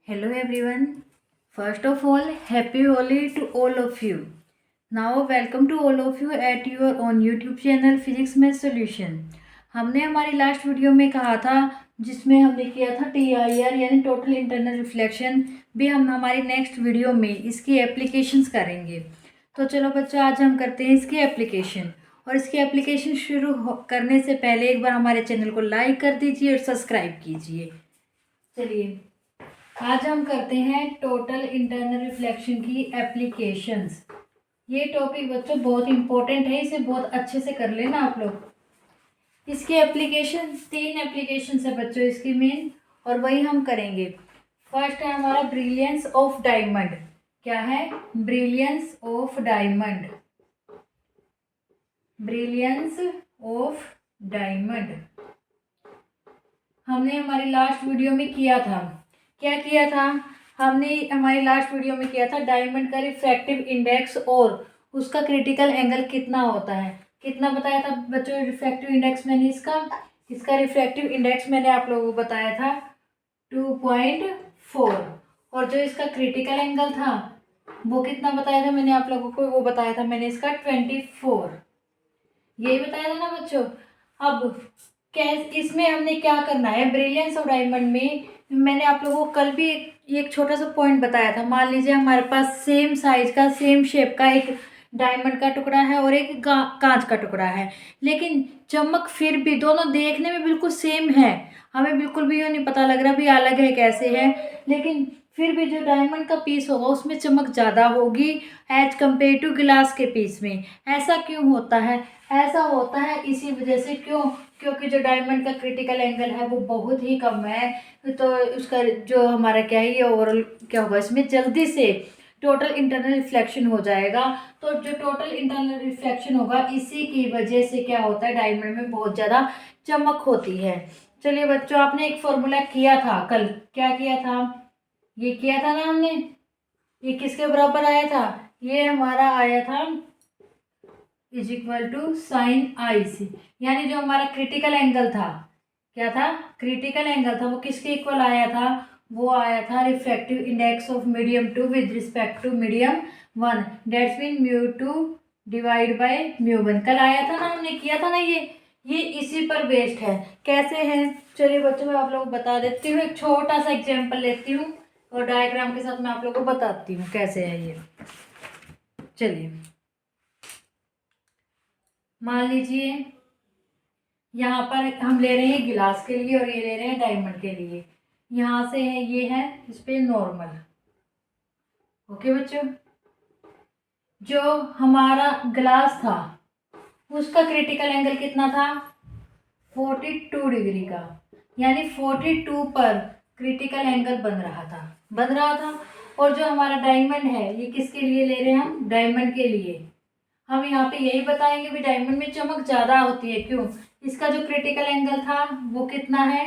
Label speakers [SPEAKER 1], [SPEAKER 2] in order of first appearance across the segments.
[SPEAKER 1] Hello everyone. First of all, happy Holi to all of you. Now welcome to all of you at your own YouTube channel Physics Math Solution. हमने हमारी last video में कहा था जिसमें हमने किया था TIR यानी टोटल इंटरनल रिफ्लेक्शन भी हम हमारी नेक्स्ट वीडियो में इसकी एप्लीकेशंस करेंगे। तो चलो बच्चों आज हम करते हैं इसकी एप्लीकेशन। और इसकी एप्लीकेशन शुरू करने से पहले एक बार हमारे चैनल को लाइक कर दीजिए और सब्सक्राइब कीजिए। चलिए आज हम करते हैं टोटल इंटरनल रिफ्लेक्शन की एप्लीकेशंस। ये टॉपिक बच्चों बहुत इंपॉर्टेंट है, इसे बहुत अच्छे से कर लेना आप लोग। इसकी एप्लीकेशन 3 एप्लीकेशन है बच्चों इसकी मेन, और वही हम करेंगे। फर्स्ट है हमारा ब्रिलियंस ऑफ डायमंड। क्या है? Brilliance of diamond. Brilliance of diamond हमने हमारी लास्ट वीडियो में किया था। क्या किया था हमने हमारी लास्ट वीडियो में? किया था डायमंड का रिफ्रैक्टिव इंडेक्स और उसका क्रिटिकल एंगल कितना होता है। कितना बताया था बच्चों रिफ्रैक्टिव इंडेक्स मैंने? इसका रिफ्रैक्टिव इंडेक्स मैंने आप लोगों को बताया था 2.4, और जो इसका क्रिटिकल एंगल था वो कितना बताया था मैंने आप लोगों को? वो बताया था मैंने इसका 24। यही बताया था ना बच्चों। अब इसमें हमने क्या करना है? ब्रिलियंस ऑफ डायमंड में मैंने आप लोगों को कल भी एक छोटा सा पॉइंट बताया था। मान लीजिए हमारे पास सेम साइज का सेम शेप का एक डायमंड का टुकड़ा है और एक कांच का टुकड़ा है, लेकिन चमक फिर भी दोनों देखने में बिल्कुल सेम है। हमें बिल्कुल भी ये नहीं पता लग रहा भी अलग है कैसे है, लेकिन फिर भी जो डायमंड का पीस होगा उसमें चमक ज़्यादा होगी एज कम्पेयर टू गिलास के पीस में। ऐसा क्यों होता है? ऐसा होता है इसी वजह से। क्योंकि जो डायमंड का क्रिटिकल एंगल है वो बहुत ही कम है, तो उसका जो हमारा क्या है ये ओवरऑल क्या होगा, इसमें जल्दी से टोटल इंटरनल रिफ्लेक्शन हो जाएगा। तो जो टोटल इंटरनल रिफ्लेक्शन होगा इसी की वजह से क्या होता है, डायमंड में बहुत ज़्यादा चमक होती है। चलिए बच्चों, आपने एक फॉर्मूला किया था कल। क्या किया था? ये किया था ना हमने। ये किसके बराबर आया था? ये हमारा आया था इज इक्वल टू साइन आई सी, यानी जो हमारा क्रिटिकल एंगल था। क्या था? क्रिटिकल एंगल था। वो किसके इक्वल आया था? वो आया था refractive index of medium 2 with respect to medium 1, that's mean μ2 divide by μ1। कल आया था ना, हमने किया था ना। ये इसी पर बेस्ड है। कैसे है? चलिए बच्चों मैं आप लोगों को बता देती हूँ। एक छोटा सा एग्जाम्पल लेती हूँ और डायग्राम के साथ मैं आप लोगों को बताती हूँ कैसे है ये। चलिए मान लीजिए यहाँ पर हम ले रहे हैं गिलास के लिए और ये ले रहे हैं डायमंड के लिए। यहाँ से है, ये है इस पे नॉर्मल। ओके बच्चों, जो हमारा ग्लास था उसका क्रिटिकल एंगल कितना था? 42 डिग्री का, यानी 42 पर क्रिटिकल एंगल बन रहा था। और जो हमारा डायमंड है ये किसके लिए ले रहे हैं हम? डायमंड के लिए। हम यहाँ पे यही बताएंगे भी डायमंड में चमक ज़्यादा होती है। क्यों? इसका जो क्रिटिकल एंगल था वो कितना है?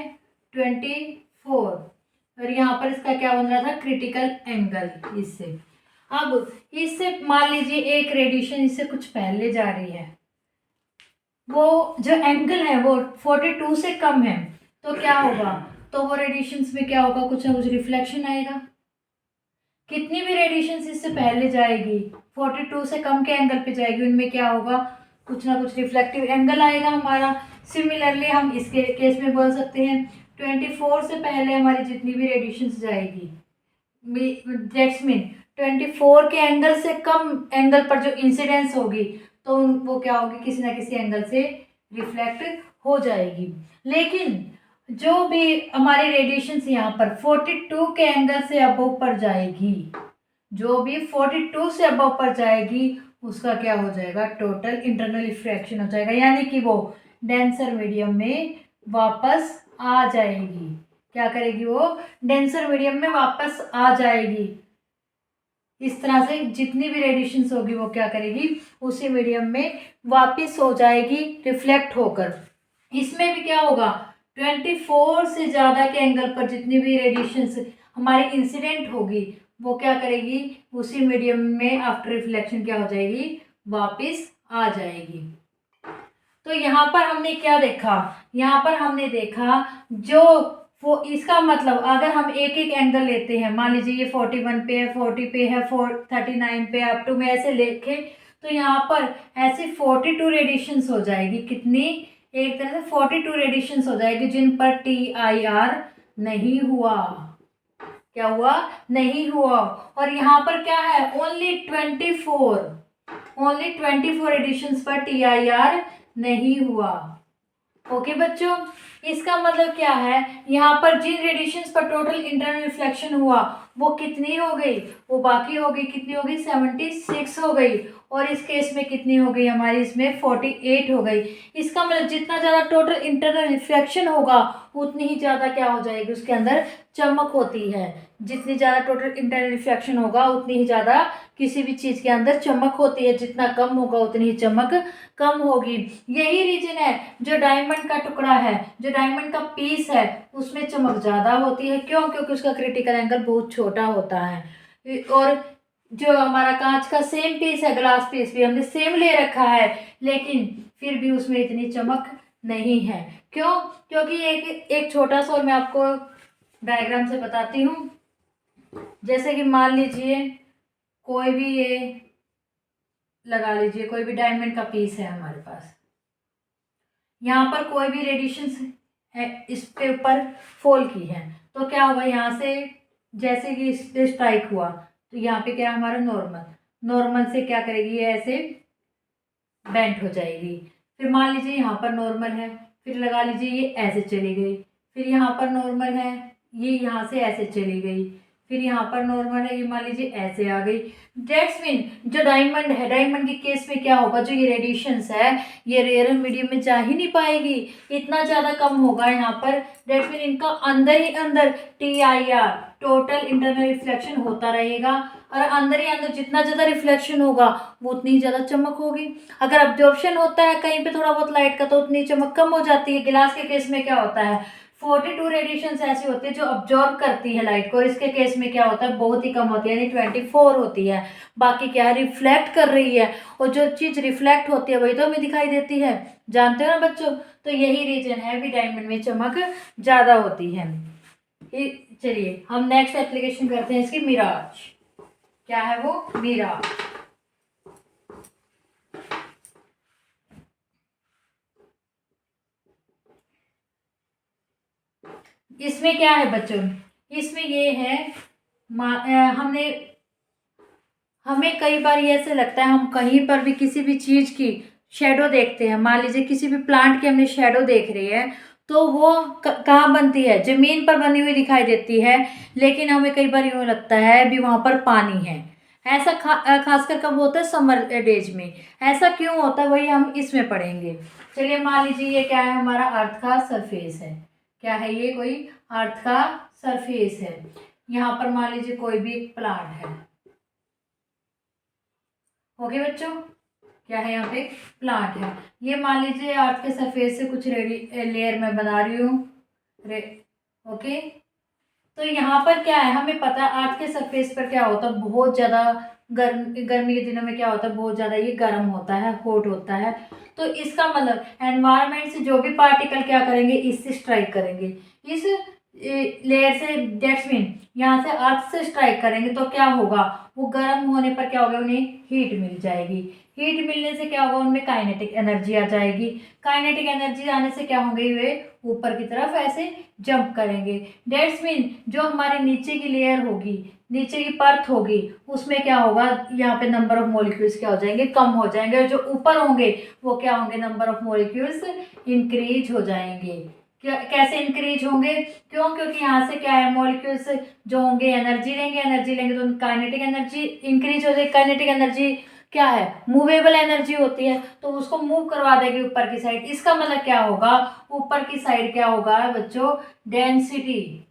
[SPEAKER 1] 24, और यहाँ पर इसका क्या बन रहा था? Critical angle. इससे मान लीजिए एक रेडिएशन इससे कुछ पहले जा रही है, वो जो एंगल है वो 42 से कम है, तो क्या होगा? तो वो रेडिएशंस में क्या होगा? कुछ ना कुछ रिफ्लेक्शन आएगा। कितनी भी रेडिएशन इससे पहले जाएगी 42 से कम के एंगल पे जाएगी, उनमें क्या होगा? कुछ ना कुछ रिफ्लेक्टिव एंगल आएगा हमारा। सिमिलरली हम इसके केस में बोल सकते हैं 24 से पहले हमारी जितनी भी रेडिएशन जाएगी, दैट्स मीन 24 के एंगल से कम एंगल पर जो इंसिडेंस होगी तो वो क्या होगी? किसी ना किसी एंगल से रिफ्लेक्ट हो जाएगी। लेकिन जो भी हमारी रेडिएशन यहाँ पर 42 के एंगल से अबव पर जाएगी, जो भी 42 से अबव पर जाएगी उसका क्या हो जाएगा? टोटल इंटरनल रिफ्रैक्शन हो जाएगा, यानी कि वो डेंसर मीडियम में वापस आ जाएगी। क्या करेगी? वो डेंसर मीडियम में वापस आ जाएगी। इस तरह से जितनी भी रेडिएशंस होगी वो क्या करेगी? उसी मीडियम में वापस हो जाएगी रिफ्लेक्ट होकर। इसमें भी क्या होगा? 24 से ज़्यादा के एंगल पर जितनी भी रेडिएशंस हमारी इंसिडेंट होगी वो क्या करेगी? उसी मीडियम में आफ्टर रिफ्लेक्शन क्या हो जाएगी? वापस आ जाएगी। तो यहाँ पर हमने क्या देखा? यहाँ पर हमने देखा जो वो इसका मतलब अगर हम एक एक एंगल लेते हैं, मान लीजिए ये 41 पे है, 40 पे है, 39 पे, अप टू में ऐसे लेके, तो यहाँ पर ऐसे 42 रेडिएशंस हो जाएगी। कितनी? एक तरह से 42 रेडिएशंस हो जाएगी जिन पर TIR नहीं हुआ। क्या हुआ? नहीं हुआ। और यहाँ पर क्या है? ओनली 24 एडिशंस पर TIR नहीं हुआ। ओके बच्चों, इसका मतलब क्या है? यहाँ पर जिन रेडिएशंस पर टोटल इंटरनल रिफ्लेक्शन हुआ वो कितनी हो गई? वो बाकी हो गई। कितनी हो गई? 76 हो गई। और इस केस में कितनी हो गई हमारी? इसमें 48 हो गई। इसका मतलब जितना ज़्यादा टोटल इंटरनल रिफ्लेक्शन होगा उतनी ही ज़्यादा क्या हो जाएगी? उसके अंदर चमक होती है। जितनी ज़्यादा टोटल इंटरनल रिफ्लेक्शन होगा उतनी ही ज़्यादा किसी भी चीज़ के अंदर चमक होती है। जितना कम होगा उतनी ही चमक कम होगी। यही रीजन है जो डायमंड का टुकड़ा है, जो डायमंड का पीस है, उसमें चमक ज़्यादा होती है। क्यों? क्योंकि उसका क्रिटिकल एंगल बहुत छोटा होता है। और जो हमारा कांच का सेम पीस है, ग्लास पीस भी हमने सेम ले रखा है, लेकिन फिर भी उसमें इतनी चमक नहीं है। क्यों? क्योंकि एक छोटा सा, और मैं आपको डायग्राम से बताती हूँ। जैसे कि मान लीजिए कोई भी ये लगा लीजिए, कोई भी डायमंड का पीस है हमारे पास, यहाँ पर कोई भी रेडिएशंस है इस पे ऊपर फॉल की है, तो क्या होगा? यहाँ से जैसे कि इस पे स्ट्राइक हुआ तो यहाँ पे क्या हमारा नॉर्मल से क्या करेगी? ये ऐसे बेंट हो जाएगी। फिर मान लीजिए यहाँ पर नॉर्मल है, फिर लगा लीजिए ये ऐसे चली गई। फिर यहाँ पर नॉर्मल है, ये यहाँ से ऐसे चली गई। फिर यहाँ पर नॉर्मल है, ये मान लीजिए ऐसे आ गई। डेट्स मीन जो डायमंड है, डायमंड के केस में क्या होगा? जो ये रेडिएशंस है ये रेयर मीडियम में जा ही नहीं पाएगी, इतना ज़्यादा कम होगा यहाँ पर। डेट्स मीन इनका अंदर ही अंदर TIR, टोटल इंटरनल रिफ्लेक्शन होता रहेगा। और अंदर ही अंदर जितना ज़्यादा रिफ्लेक्शन होगा वो उतनी ज़्यादा चमक होगी। अगर अब्जॉर्प्शन होता है कहीं पे थोड़ा बहुत लाइट का तो उतनी चमक कम हो जाती है। गिलास के केस में क्या होता है? 42 रेडिएशंस ऐसी होती है जो अब्जॉर्ब करती है लाइट को, और इसके केस में क्या होता है? बहुत ही कम होती है, यानी 24 होती है। बाकी क्या है? रिफ्लेक्ट कर रही है, और जो चीज़ रिफ्लेक्ट होती है वही तो हमें दिखाई देती है। जानते हो ना बच्चों? तो यही रीजन है भी डायमंड में चमक ज़्यादा होती है। चलिए हम नेक्स्ट एप्लीकेशन करते हैं इसकी, मिराज। क्या है वो? मिराज। इसमें क्या है बच्चों? इसमें ये है हमें कई बार ये ऐसे लगता है, हम कहीं पर भी किसी भी चीज़ की शेडो देखते हैं, मान लीजिए किसी भी प्लांट की हमने शेडो देख रही है, तो वो कहाँ बनती है? जमीन पर बनी हुई दिखाई देती है, लेकिन हमें कई बार यूँ लगता है भी वहाँ पर पानी है। ऐसा खासकर कब होता है? समर डेज में। ऐसा क्यों होता है वही हम इसमें पढ़ेंगे। चलिए मान लीजिए ये क्या है? हमारा अर्थ का सरफेस है। क्या है ये? कोई अर्थ का सरफेस है। यहाँ पर मान लीजिए कोई भी एक प्लांट है। ओके बच्चों, क्या है? यहाँ पे प्लांट है। ये मान लीजिए अर्थ के सरफेस से कुछ लेयर में बना रही हूँ। ओके, तो यहाँ पर क्या है? हमें पता है अर्थ के सरफेस पर क्या होता है? बहुत ज़्यादा गर्मी के दिनों में क्या होता है? बहुत ज़्यादा ये गर्म होता है, हॉट होता है। तो इसका मतलब एनवायरनमेंट से जो भी पार्टिकल क्या करेंगे? इससे स्ट्राइक करेंगे, इस लेयर से। डेट्स मीन यहाँ से अर्थ से स्ट्राइक करेंगे तो क्या होगा? वो गर्म होने पर क्या होगा? उन्हें हीट मिल जाएगी। हीट मिलने से क्या होगा? उनमें काइनेटिक एनर्जी आ जाएगी। काइनेटिक एनर्जी आने से क्या होंगे? वे ऊपर की तरफ ऐसे जंप करेंगे। डेट्स मीन जो हमारे नीचे की लेयर होगी, नीचे की परत होगी, उसमें क्या होगा? यहाँ पे नंबर ऑफ मॉलिक्यूल्स क्या हो जाएंगे? कम हो जाएंगे। और जो ऊपर होंगे वो क्या होंगे? नंबर ऑफ मॉलिक्यूल्स इंक्रीज हो जाएंगे। कैसे इंक्रीज होंगे? क्यों? क्योंकि यहाँ से क्या है? मॉलिक्यूल्स जो होंगे एनर्जी लेंगे तो काइनेटिक एनर्जी इंक्रीज हो जाएगी। काइनेटिक एनर्जी क्या है? मूवेबल एनर्जी होती है, तो उसको मूव करवा देगी ऊपर की साइड। इसका मतलब क्या होगा? ऊपर की साइड क्या होगा बच्चों? डेंसिटी,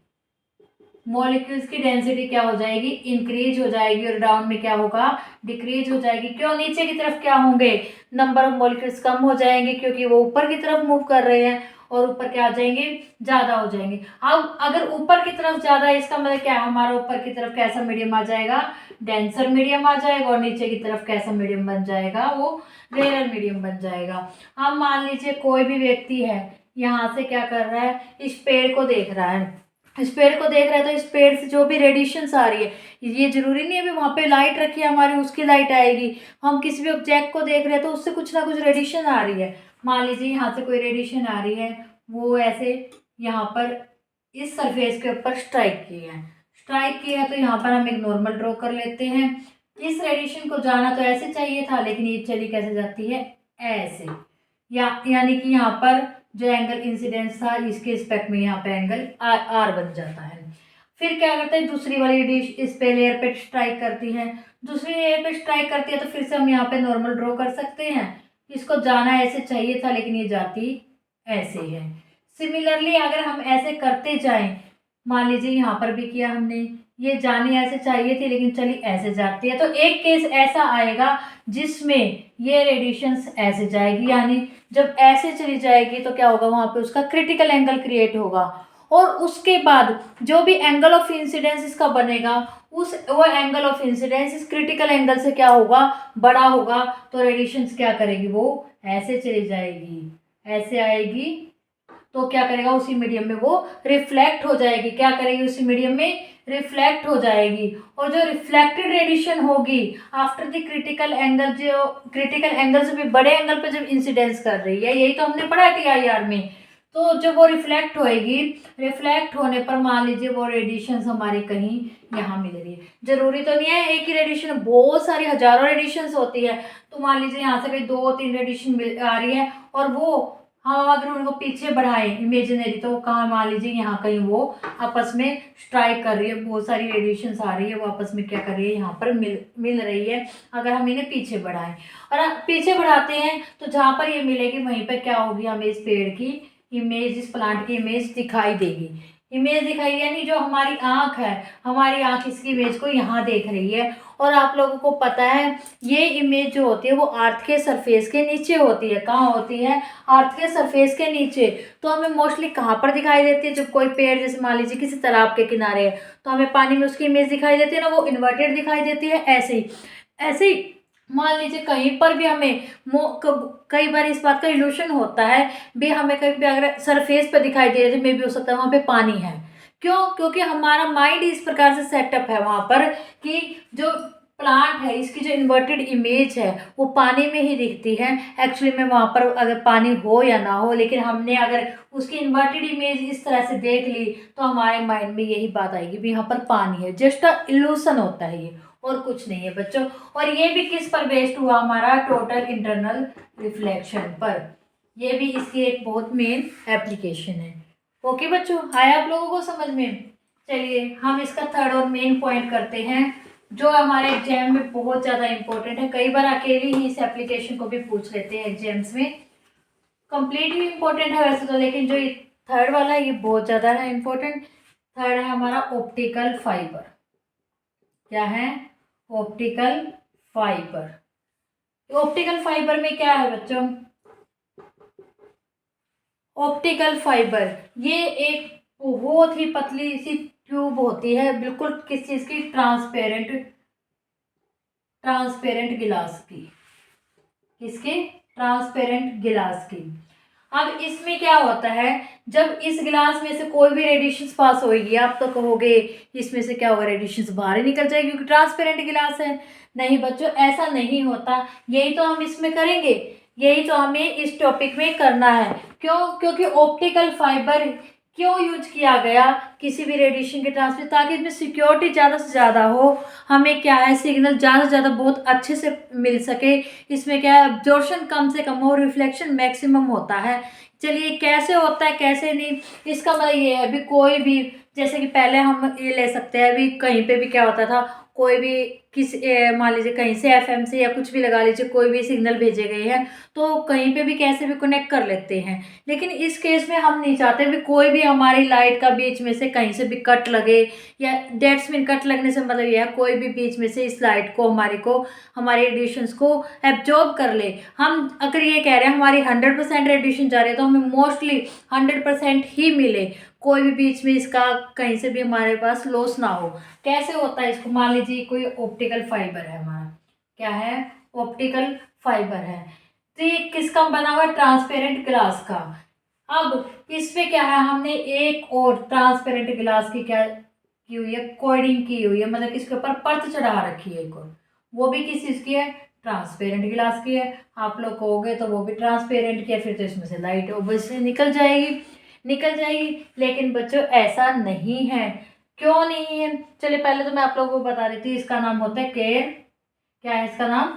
[SPEAKER 1] मॉलिक्यूल्स की डेंसिटी क्या हो जाएगी? इंक्रीज हो जाएगी। और डाउन में क्या होगा? डिक्रीज हो जाएगी। क्यों? नीचे की तरफ क्या होंगे? नंबर ऑफ मॉलिक्यूल्स कम हो जाएंगे, क्योंकि वो ऊपर की तरफ मूव कर रहे हैं, और ऊपर क्या आ जाएंगे? ज़्यादा हो जाएंगे। अब अगर ऊपर की तरफ ज़्यादा है, इसका मतलब क्या है? हमारा ऊपर की तरफ कैसा मीडियम आ जाएगा? डेंसर मीडियम आ जाएगा। और नीचे की तरफ कैसा मीडियम बन जाएगा? वो रेयर मीडियम बन जाएगा। अब मान लीजिए कोई भी व्यक्ति है, यहाँ से क्या कर रहा है, इस पेड़ को देख रहा है, इस पेड़ को देख रहा है, तो इस पेड़ से जो भी रेडिएशंस आ रही है, ये जरूरी नहीं है भी वहाँ पे लाइट रखी है हमारी उसकी लाइट आएगी। हम किसी भी ऑब्जेक्ट को देख रहे हैं तो उससे कुछ ना कुछ रेडिएशन आ रही है। मान लीजिए यहाँ से कोई रेडिएशन आ रही है, वो ऐसे यहाँ पर इस सरफेस के ऊपर स्ट्राइक की है, स्ट्राइक की है, तो यहाँ पर हम एक नॉर्मल ड्रॉ कर लेते हैं। इस रेडिएशन को जाना तो ऐसे चाहिए था, लेकिन ये चली कैसे जाती है, ऐसे, यानी कि यहाँ पर जो एंगल इंसिडेंस था इसके रिस्पेक्ट में यहाँ पे एंगल आर बन जाता है। फिर क्या करते हैं, दूसरी वाली डिश इस पे लेयर पे स्ट्राइक करती है, दूसरी लेयर पे स्ट्राइक करती है, तो फिर से हम यहाँ पे नॉर्मल ड्रॉ कर सकते हैं। इसको जाना ऐसे चाहिए था, लेकिन ये जाती ऐसे है। सिमिलरली अगर हम ऐसे करते जाएं, मान लीजिए यहाँ पर भी किया हमने, ये जानी ऐसे चाहिए थी लेकिन चली ऐसे जाती है, तो एक केस ऐसा आएगा जिसमें ये रेडिएशंस ऐसे जाएगी, यानी जब ऐसे चली जाएगी तो क्या होगा, वहाँ पे उसका क्रिटिकल एंगल क्रिएट होगा, और उसके बाद जो भी एंगल ऑफ इंसिडेंस इसका बनेगा वो एंगल ऑफ इंसिडेंस इस क्रिटिकल एंगल से क्या होगा, बड़ा होगा, तो रेडिएशंस क्या करेगी, वो ऐसे चली जाएगी, ऐसे आएगी, तो क्या करेगा, उसी मीडियम में वो रिफ्लेक्ट हो जाएगी, क्या करेगी, उसी मीडियम में रिफ्लेक्ट हो जाएगी। और जो रिफ्लेक्टेड रेडिएशन होगी आफ्टर द क्रिटिकल एंगल, जो क्रिटिकल एंगल से भी बड़े एंगल पे जब इंसिडेंस कर रही है, यही तो हमने पढ़ा TIR में, तो जब वो रिफ्लेक्ट होएगी, रिफ्लेक्ट होने पर मान लीजिए वो रेडिएशंस हमारी कहीं यहाँ मिल रही है, जरूरी तो नहीं है एक ही रेडिएशन, बहुत सारी हजारों रेडिएशंस होती है, तो मान लीजिए यहाँ से कहीं 2-3 रेडिएशन मिल आ रही है, और वो हम अगर उनको पीछे बढ़ाए इमेजिनरी, तो कहाँ, मान लीजिए यहाँ कहीं वो आपस में स्ट्राइक कर रही है, बहुत सारी रेडिएशंस आ रही है, वो आपस में क्या कर रही है, यहाँ पर मिल रही है। अगर हम इन्हें पीछे बढ़ाएं और पीछे बढ़ाते हैं, तो जहाँ पर ये मिलेगी वहीं पर क्या होगी, हमें इस पेड़ की इमेज, इस प्लांट की इमेज दिखाई देगी, इमेज दिखाई, यानी जो हमारी आँख है, हमारी आँख इसकी इमेज को यहाँ देख रही है। और आप लोगों को पता है ये इमेज जो होती है वो अर्थ के सरफेस के नीचे होती है, कहाँ होती है, अर्थ के सरफेस के नीचे। तो हमें मोस्टली कहाँ पर दिखाई देती है, जब कोई पेड़ जैसे मान लीजिए किसी तालाब के किनारे है, तो हमें पानी में उसकी इमेज दिखाई देती है ना, वो इन्वर्टेड दिखाई देती है, ऐसे ही मान लीजिए कहीं पर भी हमें कई बार इस बात का इल्यूशन होता है भी, हमें कहीं भी अगर सरफेस पे दिखाई दे रही है, मे भी हो सकता है वहाँ पे पानी है, क्यों, क्योंकि हमारा माइंड इस प्रकार से सेटअप है वहाँ पर कि जो प्लांट है इसकी जो इन्वर्टेड इमेज है वो पानी में ही दिखती है, एक्चुअली में वहाँ पर अगर पानी हो या ना हो, लेकिन हमने अगर उसकी इन्वर्टेड इमेज इस तरह से देख ली तो हमारे माइंड में यही बात आएगी भी यहाँ पर पानी है, जस्ट अ इल्यूशन होता है ये, और कुछ नहीं है बच्चों। और ये भी किस पर बेस्ड हुआ, हमारा टोटल इंटरनल रिफ्लेक्शन पर, ये भी इसकी एक बहुत मेन एप्लीकेशन है। ओके बच्चों, आया आप लोगों को समझ में। चलिए हम इसका थर्ड और मेन पॉइंट करते हैं, जो हमारे एग्जाम में बहुत ज़्यादा इंपॉर्टेंट है, कई बार अकेले ही इस एप्लीकेशन को भी पूछ लेते हैं एग्जाम्स में, कंप्लीट ही इंपॉर्टेंट है वैसे तो, लेकिन जो थर्ड वाला है ये बहुत ज़्यादा है इंपॉर्टेंट। थर्ड है हमारा ऑप्टिकल फाइबर। क्या है, ऑप्टिकल फाइबर। ऑप्टिकल फाइबर में क्या है बच्चों, ऑप्टिकल फाइबर ये एक बहुत ही पतली सी ट्यूब होती है, बिल्कुल किस चीज़ की, ट्रांसपेरेंट गिलास की, किसकी, ट्रांसपेरेंट गिलास की। अब इसमें क्या होता है, जब इस गिलास में से कोई भी रेडिएशन पास होगी, आप तो कहोगे इसमें से क्या होगा, रेडिएशन बाहर ही निकल जाएगी क्योंकि ट्रांसपेरेंट गिलास है। नहीं बच्चों, ऐसा नहीं होता, यही तो हम इसमें करेंगे, यही तो हमें इस टॉपिक में करना है। क्यों, क्योंकि ऑप्टिकल फाइबर क्यों यूज किया गया किसी भी रेडिएशन के ट्रांसफर, ताकि इसमें सिक्योरिटी ज़्यादा से ज़्यादा हो, हमें क्या है, सिग्नल ज़्यादा से ज़्यादा बहुत अच्छे से मिल सके, इसमें क्या है, एब्जॉर्प्शन कम से कम हो, रिफ्लेक्शन मैक्सिमम होता है। चलिए कैसे होता है कैसे नहीं, इसका मतलब ये है अभी कोई भी, जैसे कि पहले हम ये ले सकते हैं, अभी कहीं पे भी क्या होता था, कोई भी मान लीजिए कहीं से FM से या कुछ भी लगा लीजिए, कोई भी सिग्नल भेजे गए हैं तो कहीं पे भी कैसे भी कनेक्ट कर लेते हैं। लेकिन इस केस में हम नहीं चाहते भी कोई भी हमारी लाइट का बीच में से कहीं से भी कट लगे, या डेट्स में कट लगने से मतलब यह है कोई भी बीच में से इस लाइट को हमारी रेडिएशंस को एब्जॉर्ब कर ले। हम अगर ये कह रहे हैं हमारी 100% रेडिएशन जा रही है तो हमें मोस्टली 100% ही मिले, कोई भी बीच में इसका कहीं से भी हमारे पास लॉस ना हो। कैसे होता है इसको, मान लीजिए कोई ऑप्टिकल फाइबर है हमारा, क्या है, ऑप्टिकल फाइबर है, तो ये किसका बना हुआ है, ट्रांसपेरेंट ग्लास का। अब इस पे क्या है, हमने एक और ट्रांसपेरेंट गिलास की क्या की हुई है, कोडिंग की हुई है, मतलब इसके ऊपर परत चढ़ा रखी है एक और, वो भी किस चीज़ की है, ट्रांसपेरेंट गिलास की है। आप लोग कहोगे तो वो भी ट्रांसपेरेंट की है, फिर तो इसमें से लाइट ऑब्वियसली निकल जाएगी, निकल जाएगी। लेकिन बच्चों ऐसा नहीं है। क्यों नहीं है? चलिए पहले तो मैं आप लोगों को बता देती हूँ, इसका नाम होता है केयर। क्या है इसका नाम?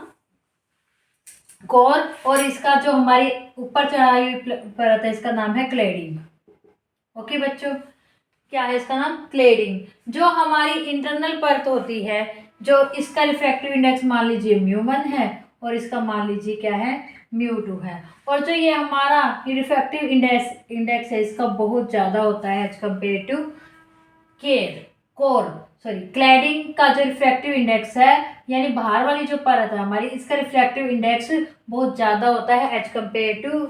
[SPEAKER 1] कोर। और इसका जो हमारी ऊपर चढ़ाई हुई परत है, इसका नाम है क्लेडिंग। ओके बच्चों, क्या है इसका नाम? क्लेडिंग। जो हमारी इंटरनल परत होती है, जो इसका रिफ्रैक्टिव इंडेक्स मान लीजिए μ1 है, और इसका मान लीजिए क्या है, μ2 है। और जो ये हमारा रिफ्रैक्टिव इंडेक्स है, इसका बहुत ज़्यादा होता है एज कम्पेयर टू क्लैडिंग का जो रिफ्रैक्टिव इंडेक्स है, यानी बाहर वाली जो परत है हमारी, इसका रिफ्रैक्टिव इंडेक्स बहुत ज़्यादा होता है एज कम्पेयर टू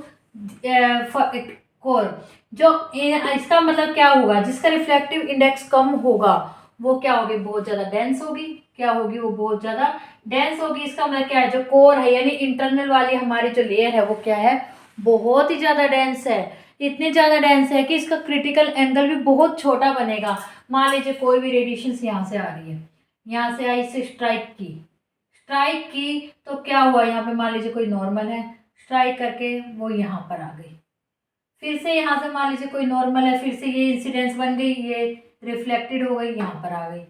[SPEAKER 1] कोर। जो इसका मतलब क्या होगा, जिसका रिफ्लेक्टिव इंडेक्स कम होगा वो क्या होगी, बहुत ज़्यादा डेंस होगी। क्या होगी? वो बहुत ज़्यादा डेंस होगी। इसका मतलब क्या है, जो कोर है यानी इंटरनल वाली हमारी जो लेयर है, वो क्या है, बहुत ही ज़्यादा डेंस है। इतनी ज़्यादा डेंस है कि इसका क्रिटिकल एंगल भी बहुत छोटा बनेगा। मान लीजिए कोई भी रेडिएशन यहाँ से आ रही है, यहाँ से आई, इसे स्ट्राइक की तो क्या हुआ, यहाँ पे मान लीजिए कोई नॉर्मल है, स्ट्राइक करके वो यहाँ पर आ गई। फिर से यहाँ से मान लीजिए कोई नॉर्मल है, फिर से ये इंसिडेंस बन गई, ये रिफ्लेक्टेड हो गई, यहाँ पर आ गई।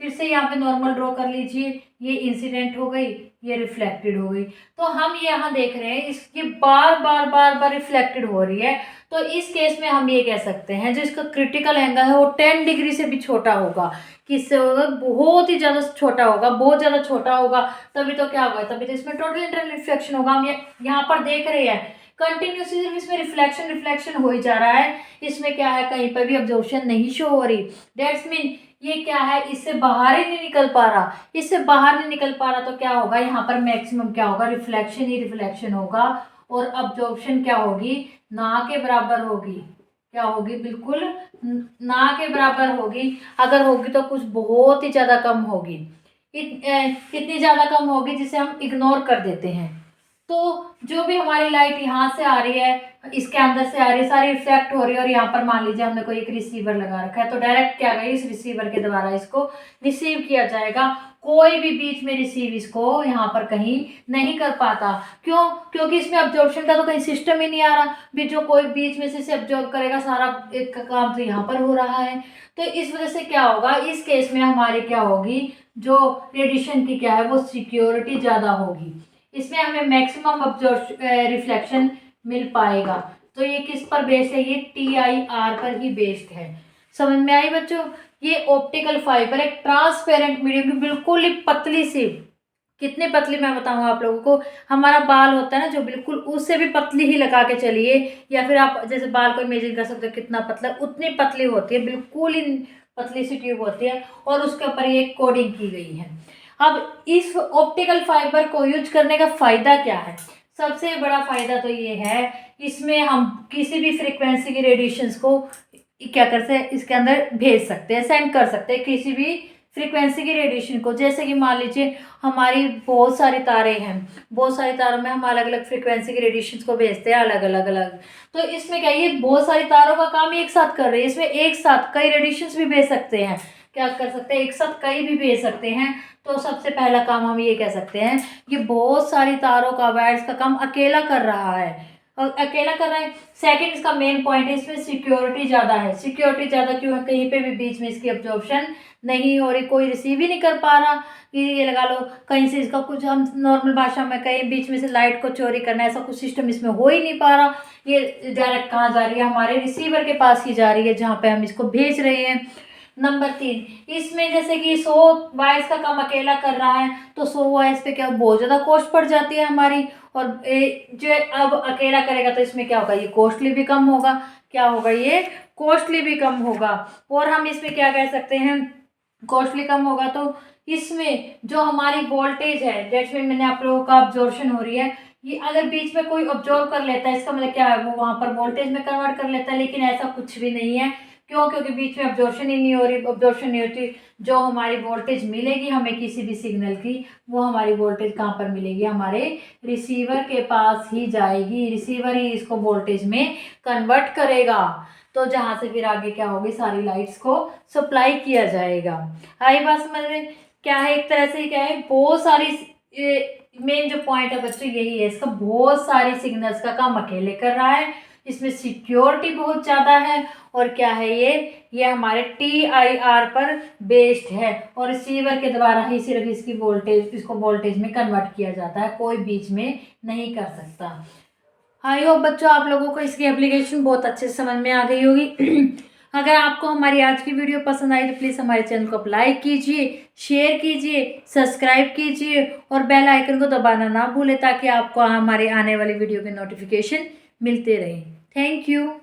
[SPEAKER 1] फिर से यहाँ पे नॉर्मल ड्रॉ कर लीजिए, ये इंसिडेंट हो गई, ये रिफ्लेक्टेड हो गई। तो हम यहाँ देख रहे हैं इसकी बार बार रिफ्लेक्टेड हो रही है। तो इस केस में हम ये कह सकते हैं, जो इसका क्रिटिकल एंगल है वो 10 डिग्री से भी छोटा होगा। किससे होगा? बहुत ही ज़्यादा छोटा होगा, बहुत ज़्यादा छोटा होगा। तभी तो क्या होगा, तभी तो इसमें टोटल इंटरनल रिफ्लेक्शन होगा। हम यहाँ पर देख रहे हैं कंटिन्यूसली सिर्फ इसमें रिफ्लेक्शन हो ही जा रहा है। इसमें क्या है, कहीं पर भी अब्जॉर्प्शन नहीं शो हो रही। दैट्स मीन ये क्या है, इससे बाहर ही नहीं निकल पा रहा। इससे बाहर नहीं निकल पा रहा तो क्या होगा, यहाँ पर मैक्सिमम क्या होगा, रिफ्लेक्शन ही रिफ्लेक्शन होगा। और अब्जॉर्प्शन क्या होगी, ना के बराबर होगी। क्या होगी? बिल्कुल ना के बराबर होगी। अगर होगी तो कुछ बहुत ही ज़्यादा कम होगी। इतनी ज़्यादा कम होगी जिसे हम इग्नोर कर देते हैं। तो जो भी हमारी लाइट यहाँ से आ रही है, इसके अंदर से आ रही है, सारी रिफ्लेक्ट हो रही है। और यहाँ पर मान लीजिए हमने कोई एक रिसीवर लगा रखा है, तो डायरेक्ट क्या गई, इस रिसीवर के द्वारा इसको रिसीव किया जाएगा। कोई भी बीच में रिसीव इसको यहाँ पर कहीं नहीं कर पाता। क्यों? क्योंकि इसमें अब्जॉर्प्शन का तो कहीं सिस्टम ही नहीं आ रहा। भी जो कोई बीच में से इसे अब्जॉर्ब करेगा, सारा एक का काम तो यहाँ पर हो रहा है। तो इस वजह से क्या होगा, इस केस में हमारी क्या होगी, जो रेडिएशन की क्या है, वो सिक्योरिटी ज़्यादा होगी। इसमें हमें मैक्सिमम रिफ्लेक्शन मिल पाएगा। तो ये किस पर बेस्ड है, ये TIR पर ही बेस्ड है। समझ में आई बच्चों? ये ऑप्टिकल फाइबर एक ट्रांसपेरेंट मीडियम की बिल्कुल ही पतली सी, कितनी पतली मैं बताऊंगा आप लोगों को, हमारा बाल होता है ना जो, बिल्कुल उससे भी पतली ही लगा के चलिए, या फिर आप जैसे बाल को इमेजिन कर सकते हो कितना पतला, उतनी पतली होती है, बिल्कुल ही पतली सी ट्यूब होती है। और उसके ऊपर ये कोडिंग की गई है। अब इस ऑप्टिकल फाइबर को यूज करने का फ़ायदा क्या है? सबसे बड़ा फ़ायदा तो ये है, इसमें हम किसी भी फ्रीक्वेंसी की रेडिएशंस को क्या करते हैं, इसके अंदर भेज सकते हैं, सेंड कर सकते हैं किसी भी फ्रीक्वेंसी की रेडिएशन को। जैसे कि मान लीजिए हमारी बहुत सारे तारे हैं, बहुत सारे तारों में हम अलग अलग फ्रीक्वेंसी की रेडिएशन को भेजते हैं, अलग। तो इसमें क्या, ये बहुत सारे तारों का काम एक साथ कर रहे हैं। इसमें एक साथ कई रेडिएशंस भी भेज सकते हैं। क्या कर सकते हैं, एक साथ कई भी भेज सकते हैं। तो सबसे पहला काम हम ये कह सकते हैं, ये बहुत सारी तारों का, वायर्स का काम अकेला कर रहा है, और अकेला कर रहा है। सेकंड, इसका मेन पॉइंट है, इसमें सिक्योरिटी ज़्यादा है। सिक्योरिटी ज़्यादा क्यों है? कहीं पे भी बीच में इसकी अब्जॉर्प्शन नहीं हो रही, कोई रिसीव ही नहीं कर पा रहा। ये लगा लो कहीं से इसका कुछ, हम नॉर्मल भाषा में कहीं बीच में से लाइट को चोरी करना, ऐसा कुछ सिस्टम इसमें हो ही नहीं पा रहा। ये डायरेक्ट कहाँ जा रही है, हमारे रिसीवर के पास ही जा रही है, जहाँ पे हम इसको भेज रहे हैं। नंबर 3, इसमें जैसे कि 100 वायर्स का काम अकेला कर रहा है, तो 100 वायर्स पे क्या बहुत ज़्यादा कॉस्ट पड़ जाती है हमारी। और जो अब अकेला करेगा तो इसमें क्या होगा, ये कॉस्टली भी कम होगा। क्या होगा, ये कॉस्टली भी कम होगा। और हम इसमें क्या कह सकते हैं, कॉस्टली कम होगा तो इसमें जो हमारी वोल्टेज है, जैसे मैंने आप लोगों का अब्जॉर्प्शन हो रही है, ये अगर बीच में कोई ऑब्जर्व कर लेता है, इसका मतलब क्या है, वो वहाँ पर वोल्टेज में कन्वर्ट कर लेता है। लेकिन ऐसा कुछ भी नहीं है। क्यों? क्योंकि बीच में अब्जॉर्प्शन ही नहीं हो रही, अब्जॉर्प्शन नहीं होती, जो हमारी वोल्टेज मिलेगी हमें किसी भी सिग्नल की, वो हमारी वोल्टेज कहाँ पर मिलेगी? हमारे रिसीवर के पास ही जाएगी, रिसीवर ही इसको वोल्टेज में कन्वर्ट करेगा। तो जहाँ से फिर आगे क्या होगी, सारी लाइट्स को सप्लाई किया जाएगा। आई बात समझ में? क्या है, एक तरह से क्या है, बहुत सारी मेन जो पॉइंट है बच्चों यही है, इसका बहुत सारी सिग्नल्स का काम अकेले कर रहा है, इसमें सिक्योरिटी बहुत ज़्यादा है, और क्या है ये हमारे TIR पर बेस्ड है, और रिसीवर के द्वारा ही सिर्फ इसकी वोल्टेज, इसको वोल्टेज में कन्वर्ट किया जाता है, कोई बीच में नहीं कर सकता। आई होप बच्चों आप लोगों को इसकी एप्लीकेशन बहुत अच्छे से समझ में आ गई होगी। अगर आपको हमारी आज की वीडियो पसंद आई तो प्लीज़ हमारे चैनल को लाइक कीजिए, शेयर कीजिए, सब्सक्राइब कीजिए और बेल आइकन को दबाना ना भूलें, ताकि आपको हमारे आने वाली वीडियो के नोटिफिकेशन मिलते रहें। Thank you.